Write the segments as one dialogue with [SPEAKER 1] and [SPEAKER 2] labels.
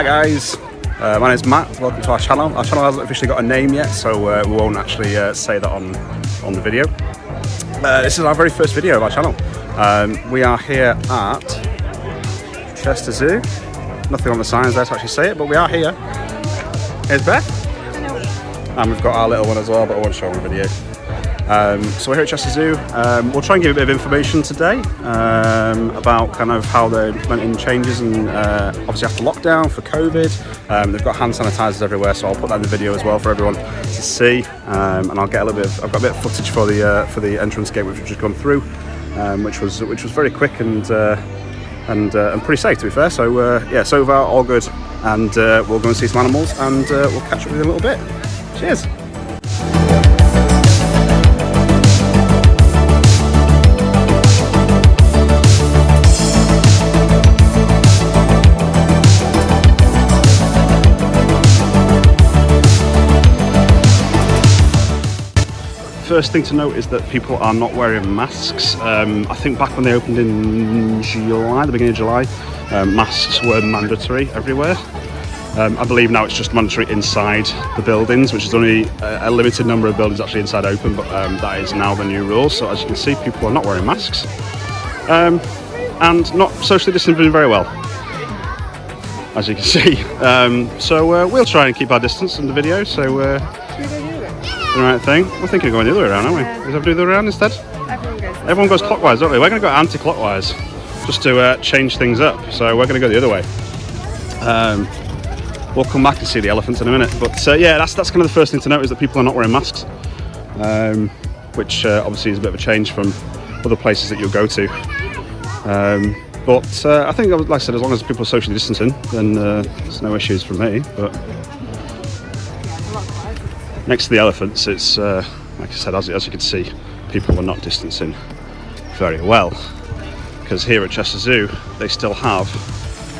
[SPEAKER 1] Hi guys, my name's Matt. Welcome to our channel. Our channel hasn't officially got a name yet, so we won't actually say that on the video. This is our very first video of our channel. We are here at Chester Zoo. Nothing on the signs there to actually say it, but we are here. Here's Beth.
[SPEAKER 2] Hello.
[SPEAKER 1] And we've got our little one as well, but I won't show her on the video. So we're here at Chester Zoo. We'll try and give a bit of information today about kind of how they're implementing changes and obviously after lockdown for COVID. They've got hand sanitizers everywhere, so I'll put that in the video as well for everyone to see. And I'll get a little bit of, I've got a bit of footage for the entrance gate which we've just gone through, which was very quick and pretty safe, to be fair. So yeah, so far all good. And we'll go and see some animals, and we'll catch up with you in a little bit. Cheers. First thing to note is that people are not wearing masks. I think back when they opened in July, the beginning of July, masks were mandatory everywhere. I believe now it's just mandatory inside the buildings, which is only a limited number of buildings actually inside open, but that is now the new rule. So as you can see, people are not wearing masks and not socially distancing very well, as you can see. So we'll try and keep our distance in the video. So the right thing. We're thinking of going the other way around, aren't we? Is that do the other way around instead? Everyone goes clockwise, don't they? We're going to go anti-clockwise just to change things up. So we're going to go the other way. We'll come back and see the elephants in a minute. But yeah, that's kind of the first thing to note, is that people are not wearing masks, which obviously is a bit of a change from other places that you'll go to. But I think, like I said, as long as people are socially distancing, then there's no issues for me. But next to the elephants, it's like I said, as you can see, people are not distancing very well, because here at Chester Zoo they still have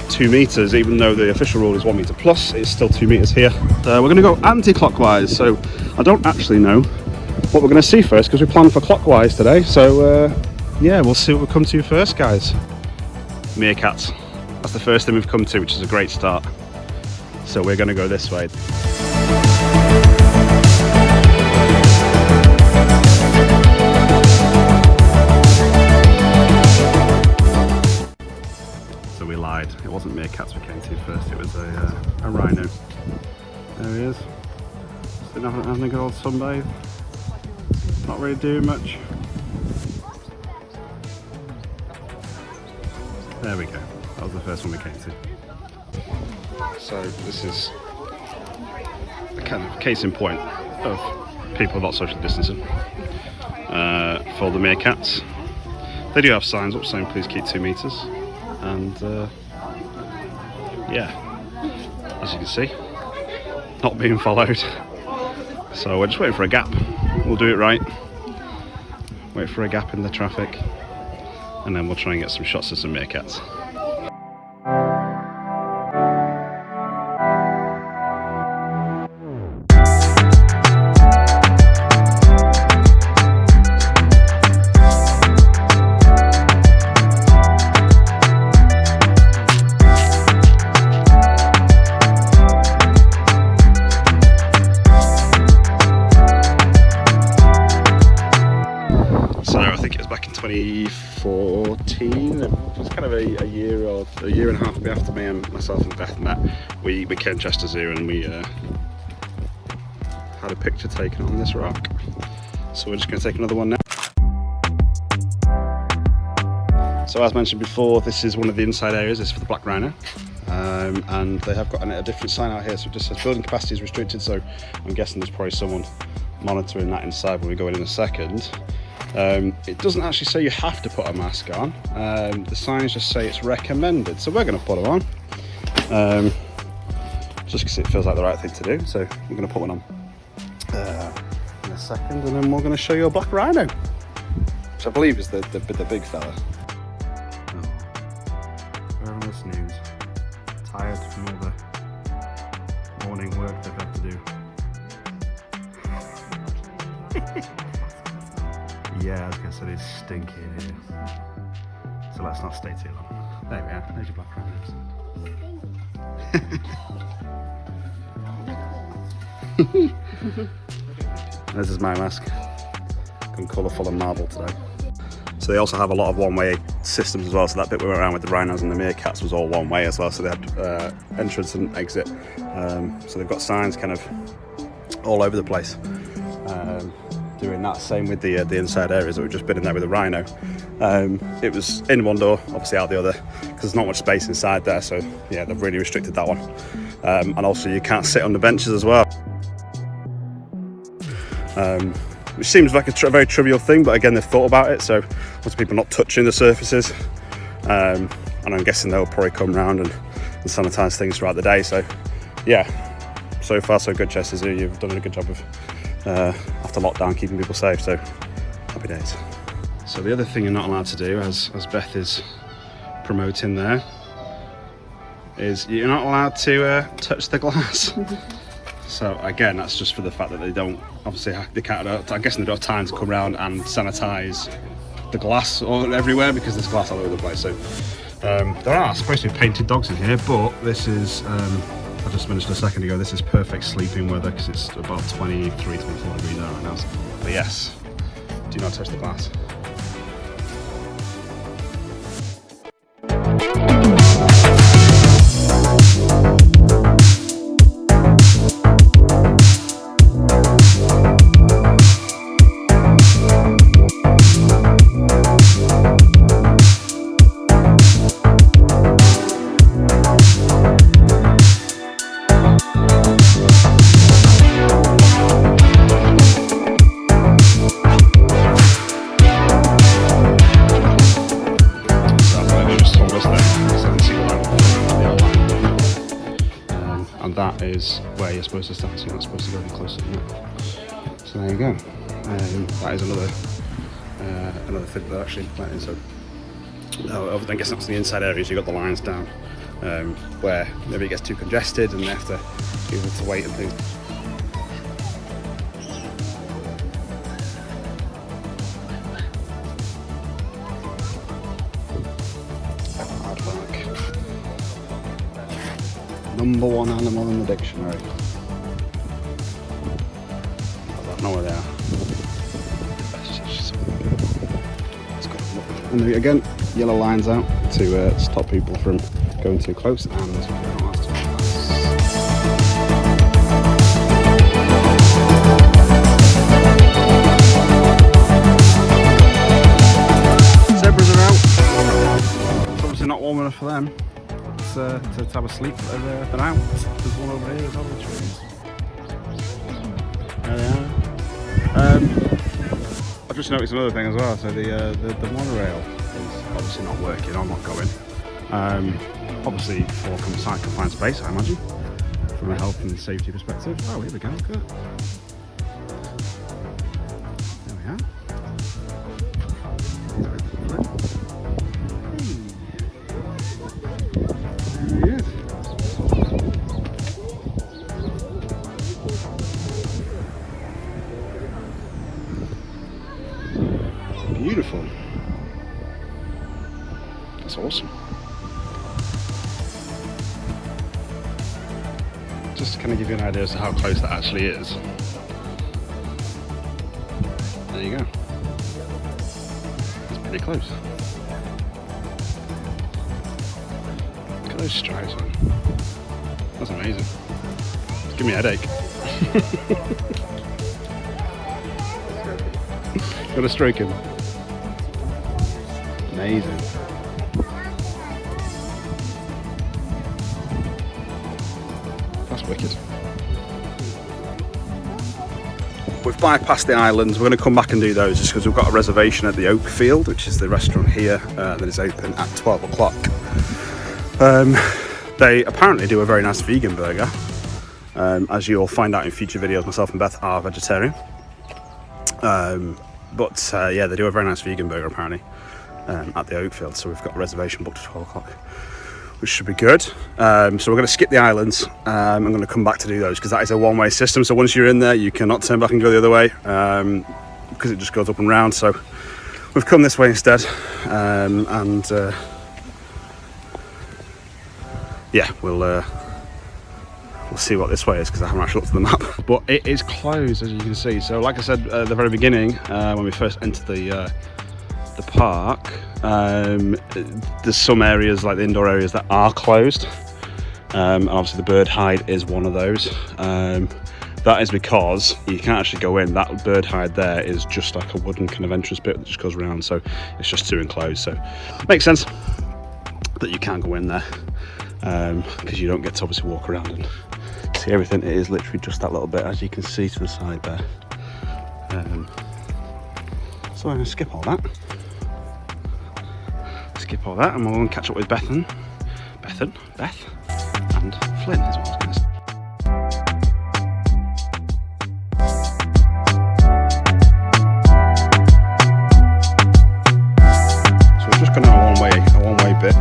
[SPEAKER 1] 2 meters, even though the official rule is 1 meter plus. It's still 2 meters here. We're going to go anti-clockwise, so I don't actually know what we're going to see first, because we planned for clockwise today. So yeah, we'll see what we come to first, guys. Meerkats. That's the first thing we've come to, which is a great start. So we're going to go this way. We lied. It wasn't meerkats we came to first, it was a rhino. There he is. Just having a good old sunbathe. Not really doing much. There we go. That was the first one we came to. So this is a kind of case in point of people not social distancing for the meerkats. They do have signs up saying please keep 2 meters. And yeah, as you can see, not being followed. So we're just waiting for a gap. We'll do it right. Wait for a gap in the traffic, and then we'll try and get some shots of some meerkats. So I think it was back in 2014. It was kind of a year and a half after me and myself and Beth met. We came to Chester Zoo and we had a picture taken on this rock. So we're just going to take another one now. So as mentioned before, this is one of the inside areas. This is for the black rhino. And they have got a different sign out here, so it just says building capacity is restricted. So I'm guessing there's probably someone monitoring that inside when we go in a second. It doesn't actually say you have to put a mask on. The signs just say it's recommended, so we're going to put it on just because it feels like the right thing to do. So we're going to put one on in a second, and then we're going to show you a black rhino, which I believe is the big fella. Oh, we're on the snooze, tired from all the morning work they've had to do. Yeah, I was going to say it's stinky in here. So let's not stay too long. There we are, there's your black rhinos. This is my mask. Gone colourful and marble today. So they also have a lot of one-way systems as well. So that bit we went around with the rhinos and the meerkats was all one-way as well. So they had entrance and exit. So they've got signs kind of all over the place. Doing that same with the inside areas that we've just been in there with the rhino. It was in one door, obviously out the other, because there's not much space inside there. So yeah, they've really restricted that one. And also you can't sit on the benches as well. Which seems like a very trivial thing, but again, they've thought about it. So lots of people not touching the surfaces. And I'm guessing they'll probably come round and sanitize things throughout the day. So yeah, so far so good, Chester Zoo. You've done a good job of after lockdown keeping people safe, so happy days. So the other thing you're not allowed to do, as Beth is promoting there, is you're not allowed to touch the glass. So again, that's just for the fact that they don't, obviously they can't, I'm guessing they don't have time to come around and sanitize the glass all everywhere, because there's glass all over the place. So there are supposed to be painted dogs in here, but this is I just mentioned a second ago, this is perfect sleeping weather because it's about 23, 24 degrees out right now. But yes, do not touch the glass. And that is where you're supposed to stand, so you're not supposed to go any closer than that. So there you go. That is another thing that they're actually implementing. So I guess that's the inside areas. You've got the lines down where maybe it gets too congested and they have to be able to wait and things. Number one animal in the dictionary. I don't know where they are. Let's go. And again, yellow lines out to stop people from going too close, and zebras are out. It's obviously not warm enough for them. To have a sleep, they're out. There's one over here as well, the trees. There they are. I just noticed another thing as well. So the monorail is obviously not working. I'm not going. Obviously for confined space, I imagine, from a health and safety perspective. Oh, here we go. Look at that. There we are. Beautiful. That's awesome. Just to kind of give you an idea as to how close that actually is. There you go. It's pretty close. Look at those stripes on. That's amazing. It's giving me a headache. Got a stroke in. Amazing. That's wicked. We've bypassed the islands. We're going to come back and do those just because we've got a reservation at the Oak Field, which is the restaurant here that is open at 12 o'clock. They apparently do a very nice vegan burger. As you'll find out in future videos, myself and Beth are vegetarian. But yeah, they do a very nice vegan burger apparently at the Oak Field. So we've got a reservation booked at 12 o'clock, which should be good. So we're going to skip the islands. I'm going to come back to do those because that is a one-way system. So once you're in there, you cannot turn back and go the other way because it just goes up and round. So we've come this way instead. yeah, we'll see what this way is, because I haven't actually looked at the map. But it is closed, as you can see. So like I said at the very beginning, when we first entered the park, there's some areas, like the indoor areas, that are closed, and obviously the bird hide is one of those. That is because you can't actually go in. That bird hide there is just like a wooden kind of entrance bit that just goes around, so it's just too enclosed. So it makes sense that you can't go in there, because you don't get to obviously walk around and see everything. It is literally just that little bit, as you can see to the side there. So I'm going to skip all that. Skip all that, and we'll catch up with Beth and Flynn as well. So we're just going on a one-way bit,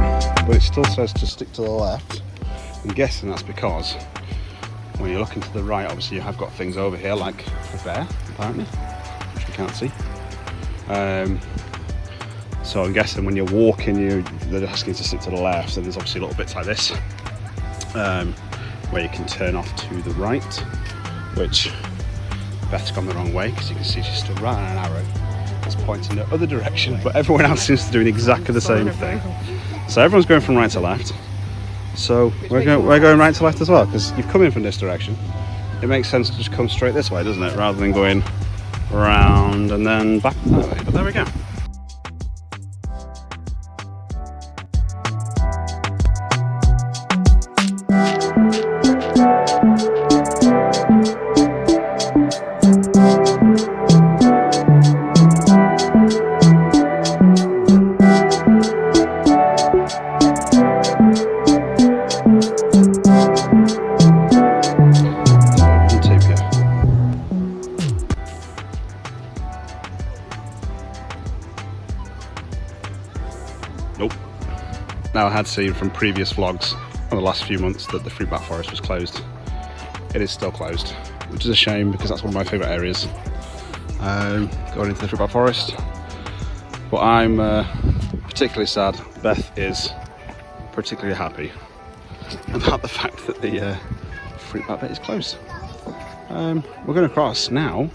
[SPEAKER 1] but it still says to stick to the left. I'm guessing that's because when you're looking to the right, obviously you have got things over here like a bear, apparently, which you can't see. So I'm guessing when you're walking, they're asking you to stick to the left, and there's obviously little bits like this, where you can turn off to the right, which Beth's gone the wrong way, because you can see she's stood right on an arrow that's pointing the other direction, but everyone else seems to be doing exactly the same thing. So everyone's going from right to left. So we're going right to left as well, because you've come in from this direction. It makes sense to just come straight this way, doesn't it, rather than going around and then back that way. But there we go. Nope. Now, I had seen from previous vlogs on the last few months that the fruitbat forest was closed. It is still closed, which is a shame, because that's one of my favourite areas, going into the fruitbat forest. But I'm particularly sad. Beth is particularly happy about the fact that the fruitbat bit is closed. We're going to cross now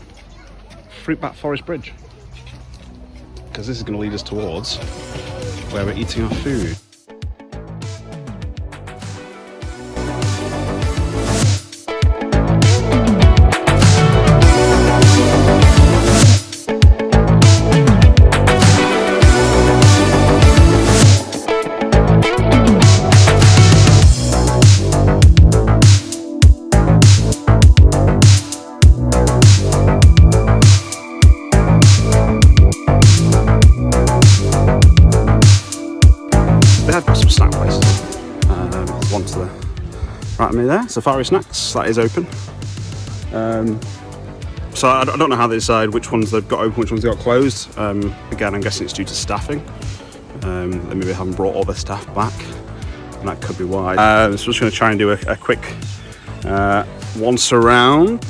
[SPEAKER 1] Fruitbat Forest Bridge, because this is going to lead us towards where we're eating our food. Right, me there, Safari Snacks, that is open. So I don't know how they decide which ones they've got open, which ones they've got closed. Again, I'm guessing it's due to staffing. They maybe haven't brought all their staff back, and that could be why. So I'm just going to try and do a quick once around.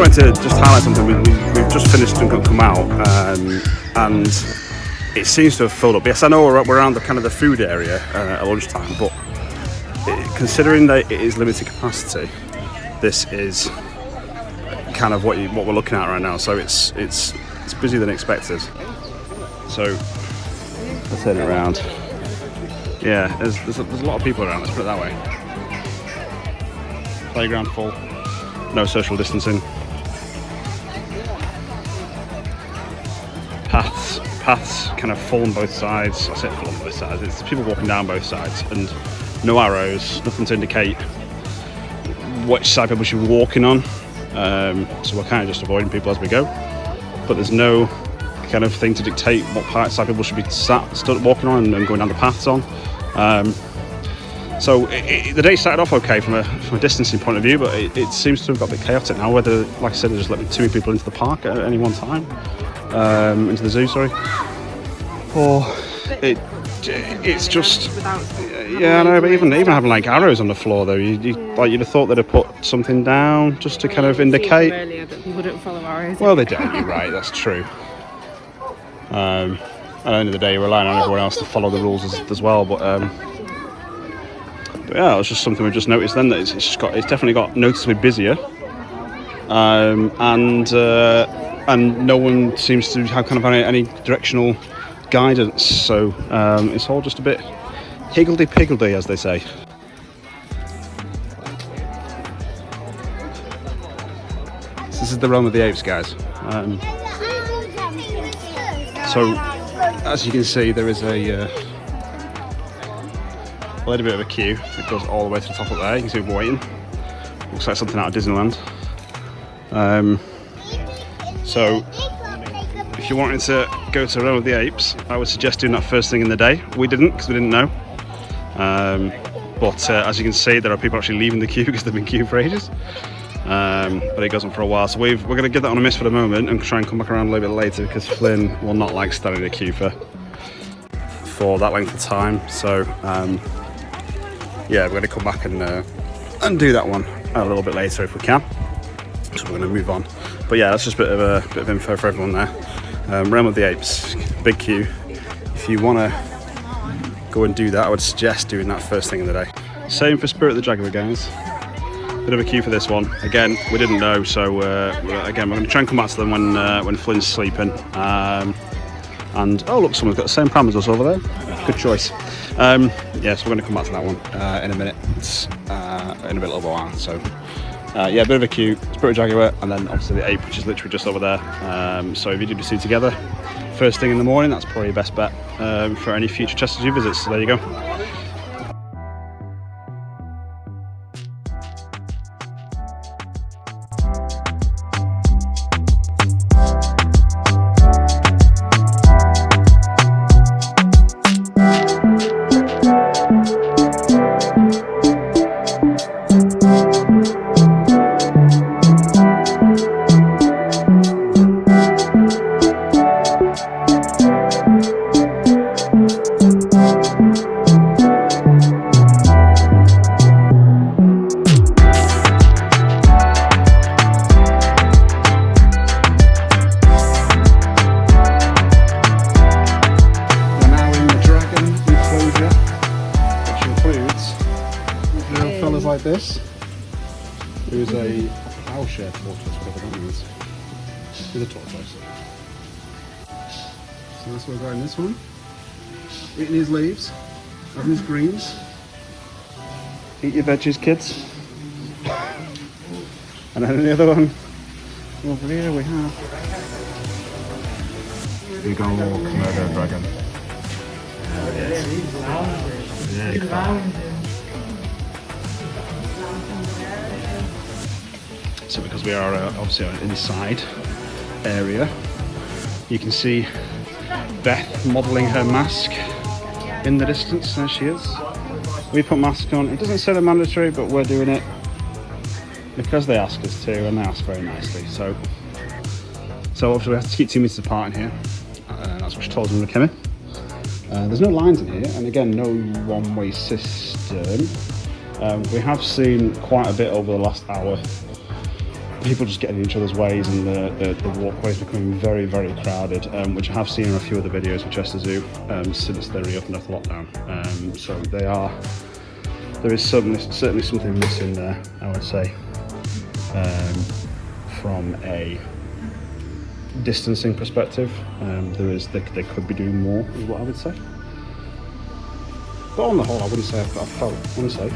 [SPEAKER 1] To just highlight something, we've just finished and come out, and it seems to have filled up. Yes, I know we're around the kind of the food area at lunchtime, but considering that it is limited capacity, this is kind of what we're looking at right now. So it's busier than expected. So let's turn it around. Yeah, there's a lot of people around. Let's put it that way. Playground full. No social distancing. Paths kind of full on both sides. I say full on both sides. It's people walking down both sides, and no arrows, nothing to indicate which side people should be walking on. So we're kind of just avoiding people as we go. But there's no kind of thing to dictate what side people should be stood walking on and going down the paths on. So the day started off okay from a distancing point of view, but it seems to have got a bit chaotic now. Whether, like I said, they're just letting too many people into the park at any one time, into the zoo, sorry, or it's just, yeah, I know. But even having like arrows on the floor, though, you'd have thought they'd have put something down just to kind of indicate.
[SPEAKER 2] Earlier that people don't follow arrows.
[SPEAKER 1] Well, they don't. You're right. That's true. At the end of the day, you're relying on everyone else to follow the rules as well. But yeah, it's just something we've just noticed then, that it's definitely got noticeably busier, and no one seems to have kind of any directional guidance. So it's all just a bit higgledy-piggledy, as they say. So this is the realm of the apes, guys. So as you can see, there is a little bit of a queue that goes all the way to the top up there. You can see we're waiting. Looks like something out of Disneyland. So if you wanted to go to Realm of the Apes, I would suggest doing that first thing in the day. We didn't, because we didn't know. But as you can see, there are people actually leaving the queue because they've been queuing for ages. But it goes on for a while. So we're going to give that on a miss for the moment and try and come back around a little bit later, because Flynn will not like standing in a queue for that length of time. So yeah, we're going to come back and do that one a little bit later if we can. So we're going to move on. But yeah, that's just a bit of info for everyone there. Realm of the Apes, big queue. If you want to go and do that, I would suggest doing that first thing in the day. Same for Spirit of the Jaguar, guys. Bit of a queue for this one. Again, we didn't know, so again, we're going to try and come back to them when Flynn's sleeping. And oh look, someone's got the same pram as us over there. Good choice. Yeah, so we're going to come back to that one in a minute. In a little while. So yeah, a bit of a queue. Spirit of Jaguar, and then obviously the ape, which is literally just over there. So if you do the two together, first thing in the morning, that's probably your best bet for any future Chester Zoo visits. So there you go. Like this, there is a plowshare tortoise, whatever that means, with a tortoise. So that's what we've got in this one, eating his leaves, having his greens. Eat your veggies, kids. And then the other one, over here we have big old Komodo dragon. Big fan. So because we are obviously on an inside area, you can see Beth modelling her mask in the distance. There she is. We put masks on. It doesn't say they're mandatory, but we're doing it because they ask us to, and they ask very nicely. So obviously we have to keep 2 meters apart in here. That's what she told us when we came in. There's no lines in here, and again, no one-way system. We have seen quite a bit over the last hour people just getting in each other's ways, and the walkways becoming very, very crowded, which I have seen in a few other videos with Chester Zoo since they reopened after lockdown. So there is certainly something missing there, I would say, from a distancing perspective. They could be doing more, is what I would say. But on the whole, I wouldn't say I felt unsafe.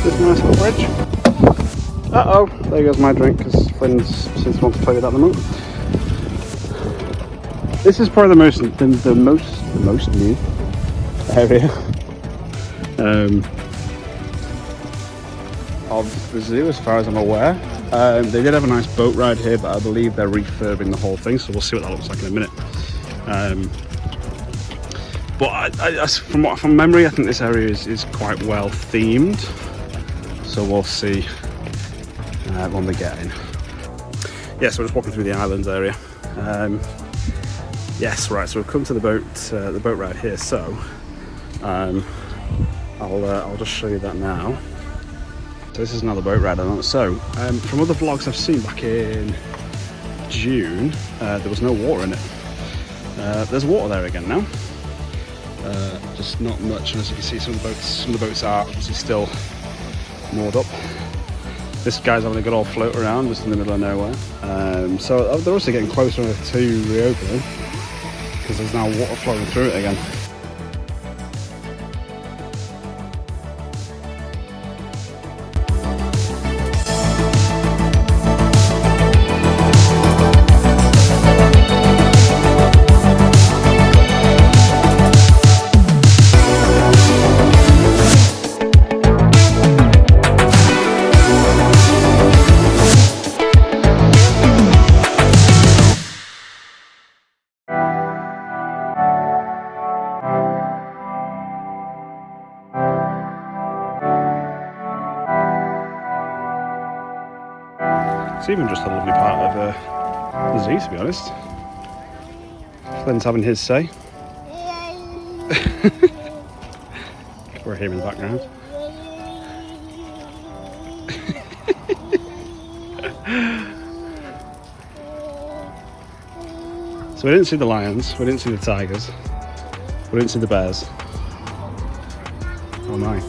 [SPEAKER 1] This nice little bridge. Uh-oh, there goes my drink, because Flynn seems to want to play with that at the moment. This is probably the most new area of the zoo, as far as I'm aware. They did have a nice boat ride here, but I believe they're refurbing the whole thing, so we'll see what that looks like in a minute. But from memory, I think this area is quite well themed. So we'll see when we get in. Yeah, so we're just walking through the islands area. Yes, right. So we've come to the boat ride here. So I'll just show you that now. So this is another boat ride. So from other vlogs I've seen back in June, there was no water in it. There's water there again now. Just not much, and as you can see, some of the boats are obviously still moored up. This guy's having a good old float around just in the middle of nowhere. So they're also getting closer to reopening, because there's now water flowing through it again. It's even just a lovely part of the zoo, to be honest. Flynn's having his say. We're here in the background. So we didn't see the lions, we didn't see the tigers, we didn't see the bears. Oh my.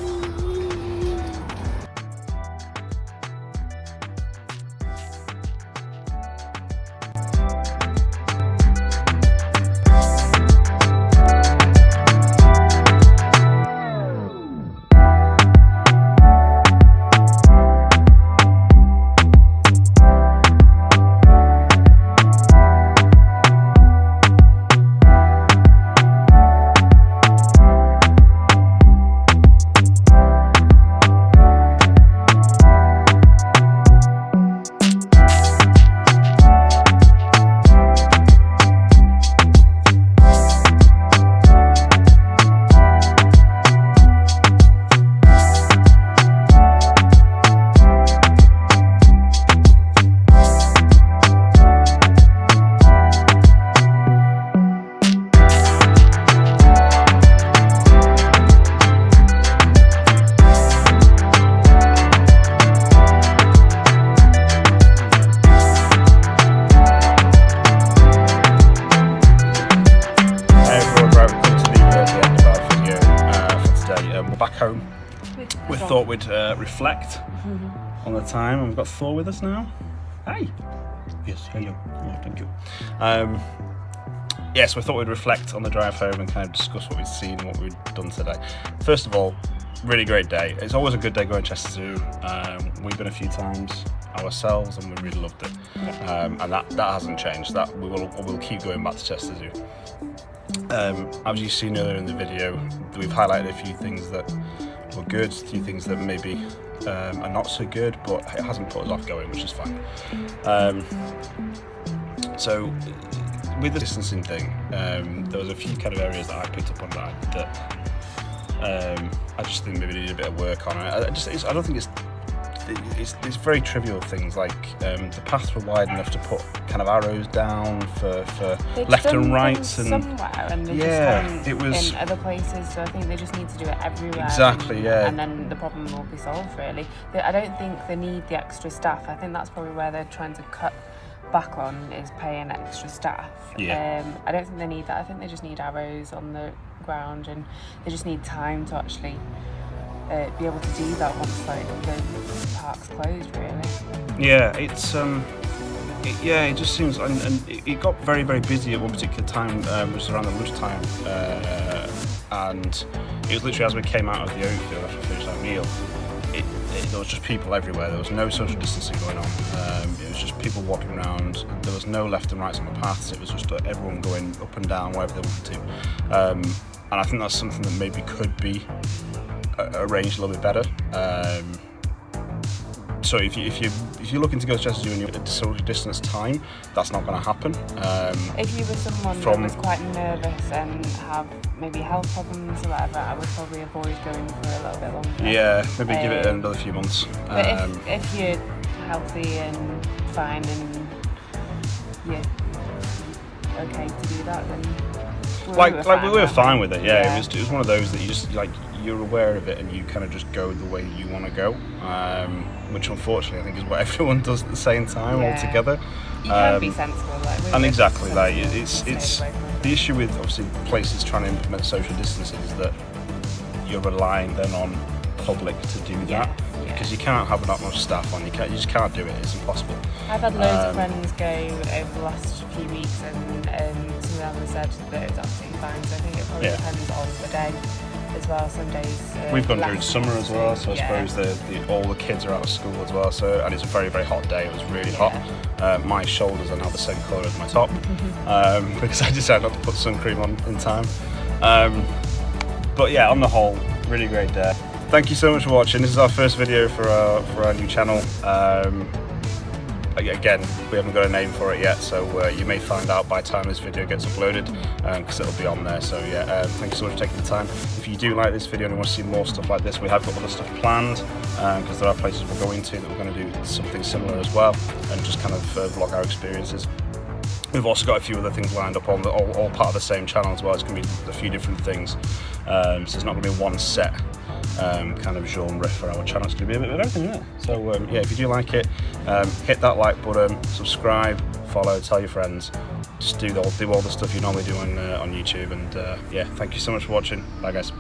[SPEAKER 1] Home. We thought we'd reflect on the time, and we've got Thor with us now. Hi. Yes, hello. Oh, thank you. Yes, we thought we'd reflect on the drive home and kind of discuss what we've seen and what we've done today. First of all, really great day. It's always a good day going to Chester Zoo. We've been a few times. ourselves, and we really loved it. And that hasn't changed. That we'll keep going back to Chester Zoo. As you've seen earlier in the video, we've highlighted a few things that were good, a few things that maybe are not so good, but it hasn't put us off going, which is fine. So with the distancing thing, there was a few kind of areas that I picked up on that I just think maybe needed a bit of work on. I don't think it's very trivial things like the paths were wide enough to put kind of arrows down for left and right, and
[SPEAKER 2] somewhere, and they just
[SPEAKER 1] it was
[SPEAKER 2] in other places. So I think they just need to do it everywhere.
[SPEAKER 1] Exactly,
[SPEAKER 2] and then the problem will be solved. Really, I don't think they need the extra staff. I think that's probably where they're trying to cut back on, is paying extra staff. I don't think they need that. I think they just need arrows on the ground, and they just need time to actually be able to do that once like the park's closed, really.
[SPEAKER 1] It just seems, and it got very, very busy at one particular time, which was around the lunchtime, and it was literally as we came out of the oak field after we finished our meal, there was just people everywhere. There was no social distancing going on. It was just people walking around. There was no left and rights on the paths. It was just everyone going up and down wherever they wanted to. And I think that's something that maybe could be arranged a little bit better. So if you're looking to go to Chester Zoo and you're at social distance time, that's not going to happen.
[SPEAKER 2] If you were someone that was quite nervous and have maybe health problems or whatever, I would probably avoid going for a little bit longer.
[SPEAKER 1] Yeah, maybe give it another few months.
[SPEAKER 2] But if you're healthy and fine and you're okay to do that, then
[SPEAKER 1] we were fine with it. Yeah, it was one of those that you just you're aware of it and you kind of just go the way you want to go, which unfortunately I think is what everyone does at the same time altogether.
[SPEAKER 2] You can be sensible,
[SPEAKER 1] and exactly that. It's the issue with obviously places trying to implement social distancing is that you're relying then on public to do that, because you can't have that much staff on. You just can't do it. It's impossible.
[SPEAKER 2] I've had loads of friends go over the last few weeks, and some of them have said that it was absolutely fine. So I think it probably depends on the day as well. Some days
[SPEAKER 1] we've gone during summer as well, so I suppose all the kids are out of school as well. So, and it's a very, very hot day. It was really hot. My shoulders are now the same colour as my top because I decided not to put sun cream on in time. But yeah, on the whole, really great day. Thank you so much for watching. This is our first video for our new channel. Again, we haven't got a name for it yet, so you may find out by the time this video gets uploaded, because it'll be on there. So yeah, thank you so much for taking the time. If you do like this video and you want to see more stuff like this, we have got other stuff planned, because there are places we're going to that we're going to do something similar as well, and just kind of vlog our experiences. We've also got a few other things lined up on all part of the same channel as well. It's going to be a few different things, so it's not going to be one set kind of genre for our channel. It's going to be a bit of everything there. So yeah, if you do like it, hit that like button, subscribe, follow, tell your friends. Just do all the stuff you normally do on YouTube. And yeah, thank you so much for watching. Bye guys.